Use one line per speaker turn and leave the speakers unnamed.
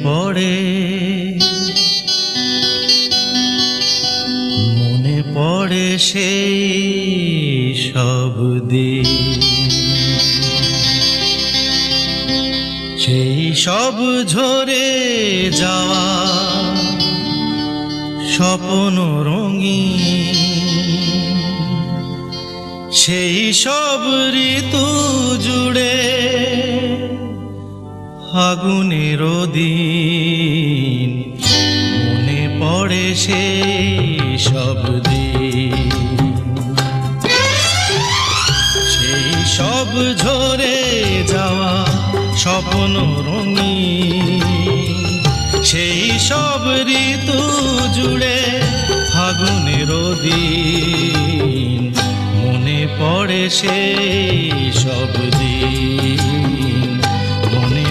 পড়ে, মনে পড়ে সেই সব দিন, সেই সব ঝরে যাওয়া স্বপ্ন রঙিন, সেই সব ঋতু জুড়ে ফাগুনের দিন, মনে পড়ে সেই সব দিন, সেই সব ঝরে যাওয়া স্বপ্ন রঙিন, সেই সব ঋতু জুড়ে ফাগুনের দিন, মনে পড়ে সেই সব দিন।